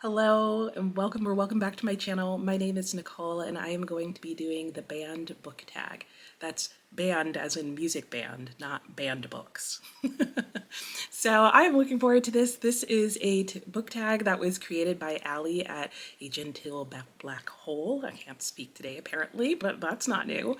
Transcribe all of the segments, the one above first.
Hello and welcome or welcome back to my channel. My name is Nicole and I am going to be doing the banned book tag. That's band as in music band, not banned books. So I'm looking forward to this. This is a book tag that was created by Ali at A Genteel Black Hole. I can't speak today apparently, but that's not new.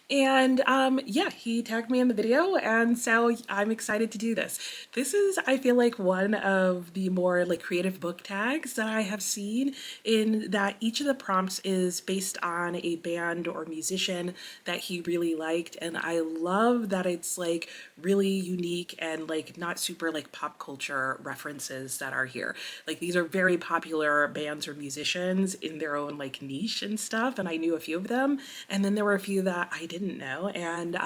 And yeah, he tagged me in the video, and so I'm excited to do this. This is, I feel like, one of the more creative book tags that I have seen, in that each of the prompts is based on a band or musician that he really liked, and I love that it's really unique and not super pop culture references that are here. These are very popular bands or musicians in their own niche and stuff, and I knew a few of them, and then there were a few that I didn't know, and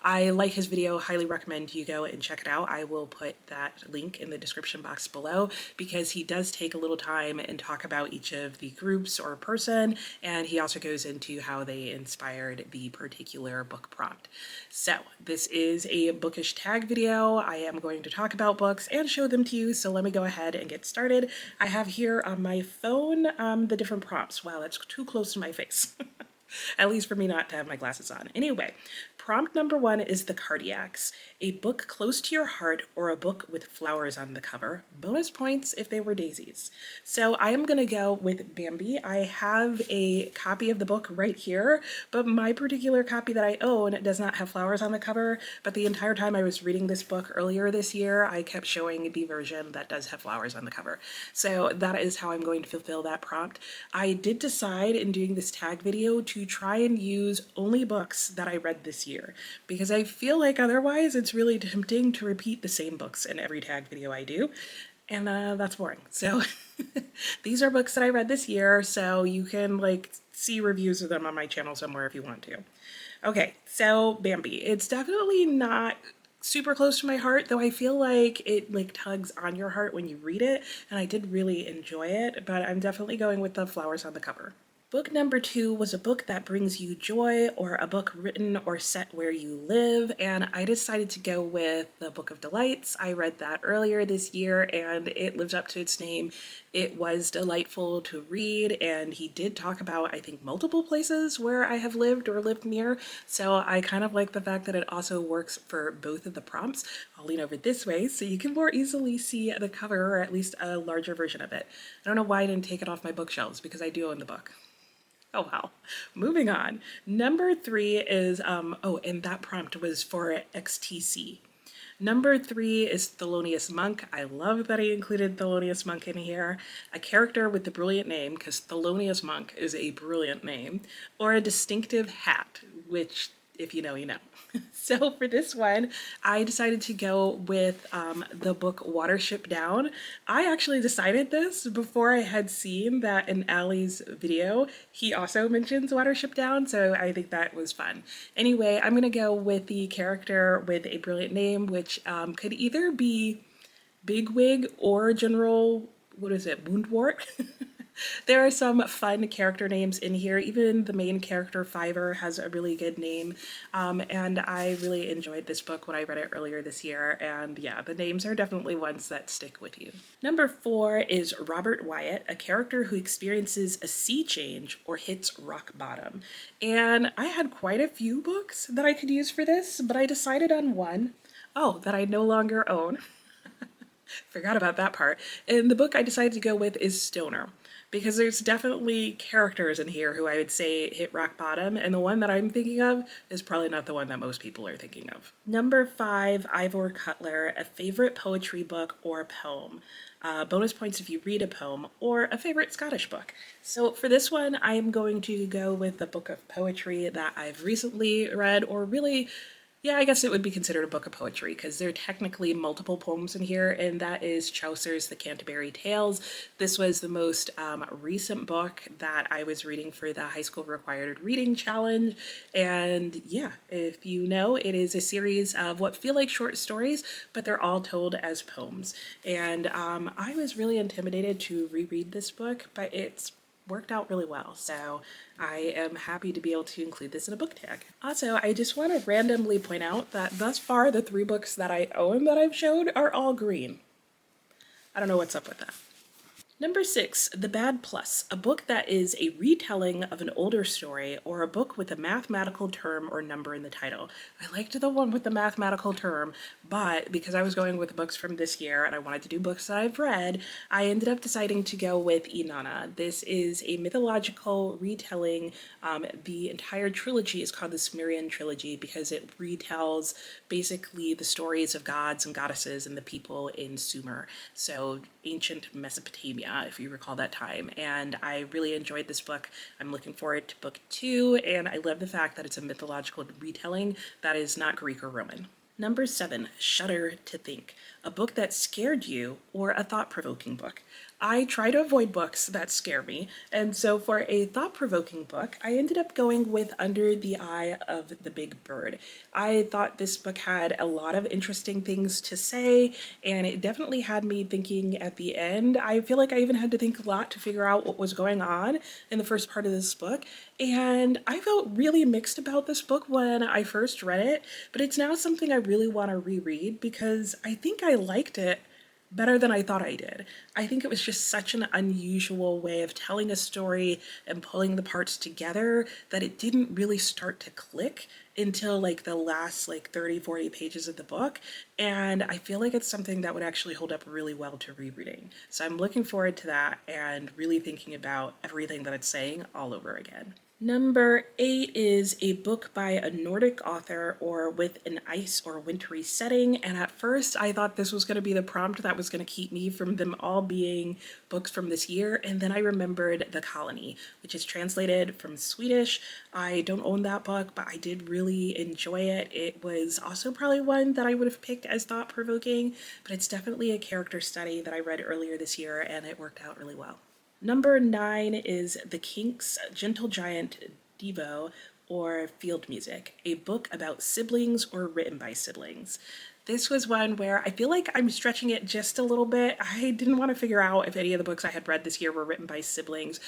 I like his video. Highly recommend you go and check it out. I will put that link in the description box below because he does take a little time and talk about each of the groups or person, and he also goes into how they inspired the particular book prompt. So this is a bookish tag video. I am going to talk about books and show them to you, so let me go ahead and get started. I have here on my phone the different prompts. Wow, that's too close to my face. At least for me not to have my glasses on. Anyway, prompt number 1 is The Cardiacs, a book close to your heart or a book with flowers on the cover. Bonus points if they were daisies. So I am going to go with Bambi. I have a copy of the book right here, but my particular copy that I own does not have flowers on the cover, but the entire time I was reading this book earlier this year, I kept showing the version that does have flowers on the cover. So that is how I'm going to fulfill that prompt. I did decide in doing this tag video to try and use only books that I read this year, because I feel like otherwise it's really tempting to repeat the same books in every tag video I do, and that's boring. So these are books that I read this year, so you can see reviews of them on my channel somewhere if you want to. Okay, so Bambi. It's definitely not super close to my heart, though I feel like it tugs on your heart when you read it, and I did really enjoy it, but I'm definitely going with the flowers on the cover. Book number 2 was a book that brings you joy, or a book written or set where you live, and I decided to go with The Book of Delights. I read that earlier this year and it lives up to its name. It was delightful to read, and he did talk about, I think, multiple places where I have lived or lived near, so I kind of like the fact that it also works for both of the prompts. I'll lean over this way so you can more easily see the cover, or at least a larger version of it. I don't know why I didn't take it off my bookshelves because I do own the book. Oh wow. Moving on. Number 3 is, oh, and that prompt was for XTC. Number 3 is Thelonious Monk. I love that I included Thelonious Monk in here. A character with the brilliant name, because Thelonious Monk is a brilliant name, or a distinctive hat, which, if you know, you know. So for this one, I decided to go with the book Watership Down. I actually decided this before I had seen that in Ali's video. He also mentions Watership Down, so I think that was fun. Anyway, I'm going to go with the character with a brilliant name, which could either be Bigwig or General, what is it, Woundwort? There are some fun character names in here. Even the main character, Fiver, has a really good name. And I really enjoyed this book when I read it earlier this year. And yeah, the names are definitely ones that stick with you. Number 4 is Robert Wyatt, a character who experiences a sea change or hits rock bottom. And I had quite a few books that I could use for this, but I decided on one, oh, that I no longer own. Forgot about that part. And the book I decided to go with is Stoner, because there's definitely characters in here who I would say hit rock bottom, and the one that I'm thinking of is probably not the one that most people are thinking of. Number 5, Ivor Cutler, a favorite poetry book or poem. Bonus points if you read a poem, or a favorite Scottish book. So for this one, I'm going to go with the book of poetry that I've recently read, or really, yeah, I guess it would be considered a book of poetry because there are technically multiple poems in here, and that is Chaucer's The Canterbury Tales. This was the most recent book that I was reading for the high school required reading challenge. And yeah, if you know, it is a series of what feel like short stories, but they're all told as poems. And I was really intimidated to reread this book, but it's worked out really well, so I am happy to be able to include this in a book tag. Also, I just want to randomly point out that thus far the 3 books that I own that I've showed are all green. I don't know what's up with that. Number 6, The Bad Plus, a book that is a retelling of an older story or a book with a mathematical term or number in the title. I liked the one with the mathematical term, but because I was going with books from this year and I wanted to do books that I've read, I ended up deciding to go with Inanna. This is a mythological retelling. The entire trilogy is called the Sumerian trilogy because it retells basically the stories of gods and goddesses and the people in Sumer. So ancient Mesopotamia, if you recall that time. And I really enjoyed this book. I'm looking forward to book 2, and I love the fact that it's a mythological retelling that is not Greek or Roman. Number 7, Shudder to Think, a book that scared you or a thought-provoking book. I try to avoid books that scare me, and so for a thought-provoking book, I ended up going with Under the Eye of the Big Bird. I thought this book had a lot of interesting things to say, and it definitely had me thinking at the end. I feel like I even had to think a lot to figure out what was going on in the first part of this book, and I felt really mixed about this book when I first read it, but it's now something I really want to reread because I think I liked it better than I thought I did. I think it was just such an unusual way of telling a story and pulling the parts together that it didn't really start to click until like the last 30, 40 pages of the book. And I feel like it's something that would actually hold up really well to rereading. So I'm looking forward to that and really thinking about everything that it's saying all over again. Number 8 is a book by a Nordic author or with an ice or wintry setting. And at first I thought this was going to be the prompt that was going to keep me from them all being books from this year. And then I remembered The Colony, which is translated from Swedish. I don't own that book, but I did really enjoy it. It was also probably one that I would have picked as thought-provoking, but it's definitely a character study that I read earlier this year and it worked out really well. Number 9 is The Kinks' Gentle Giant Devo, or Field Music, a book about siblings or written by siblings. This was one where I feel like I'm stretching it just a little bit. I didn't want to figure out if any of the books I had read this year were written by siblings,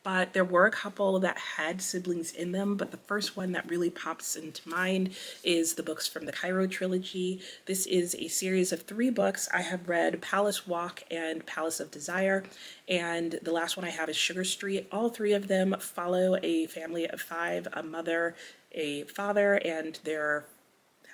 but there were a couple that had siblings in them. But the first one that really pops into mind is the books from the Cairo trilogy. This is a series of 3 books. I have read Palace Walk and Palace of Desire, and the last one I have is Sugar Street. All 3 of them follow a family of 5, a mother, a father, and their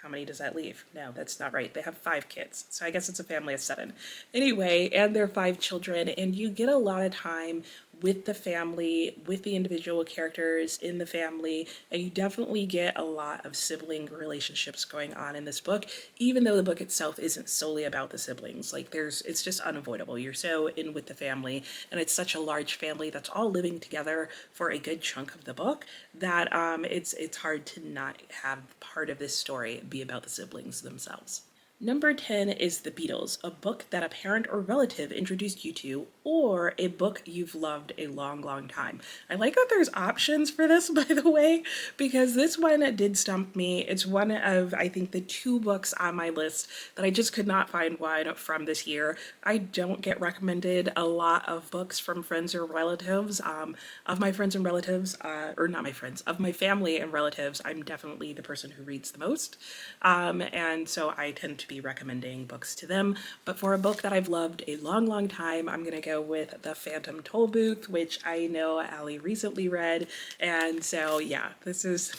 how many does that leave? No, that's not right. They have 5 kids. So I guess it's a family of 7. Anyway, and their 5 children, and you get a lot of time with the family, with the individual characters in the family, and you definitely get a lot of sibling relationships going on in this book, even though the book itself isn't solely about the siblings. It's just unavoidable. You're so in with the family, and it's such a large family that's all living together for a good chunk of the book that it's hard to not have part of this story be about the siblings themselves. Number 10 is The Beatles, a book that a parent or relative introduced you to, or a book you've loved a long, long time. I like that there's options for this, by the way, because this one did stump me. It's one of, I think, the 2 books on my list that I just could not find one from this year. I don't get recommended a lot of books from friends or relatives. Of my friends and relatives, or not my friends, of my family and relatives, I'm definitely the person who reads the most. And so I tend to be recommending books to them. But for a book that I've loved a long, long time, I'm going to go with The Phantom Tollbooth, which I know Allie recently read. And so, yeah, this is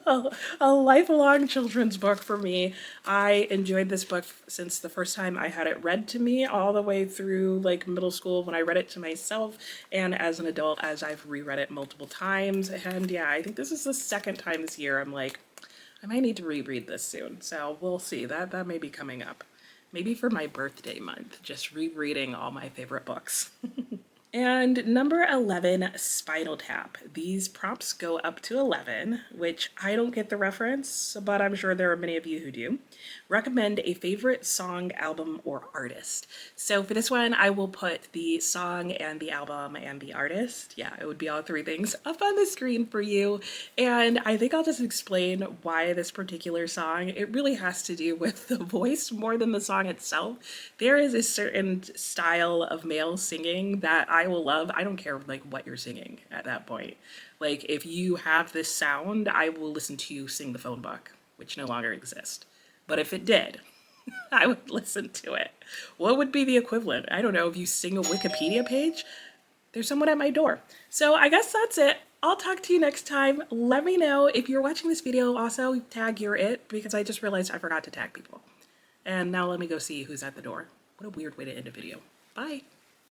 a lifelong children's book for me. I enjoyed this book since the first time I had it read to me, all the way through middle school when I read it to myself, and as an adult as I've reread it multiple times. And yeah, I think this is the second time this year I'm like, I might need to reread this soon, so we'll see. That may be coming up. Maybe for my birthday month, just rereading all my favorite books. And number 11, Spinal Tap. These prompts go up to 11, which I don't get the reference, but I'm sure there are many of you who do. Recommend a favorite song, album, or artist. So for this one, I will put the song and the album and the artist. Yeah, it would be all 3 things up on the screen for you. And I think I'll just explain why this particular song. It really has to do with the voice more than the song itself. There is a certain style of male singing that I will love. I don't care what you're singing at that point. If you have this sound, I will listen to you sing the phone book, which no longer exists. But if it did, I would listen to it. What would be the equivalent? I don't know. If you sing a Wikipedia page, there's someone at my door. So I guess that's it. I'll talk to you next time. Let me know if you're watching this video. Also, tag you're it, because I just realized I forgot to tag people. And now let me go see who's at the door. What a weird way to end a video. Bye.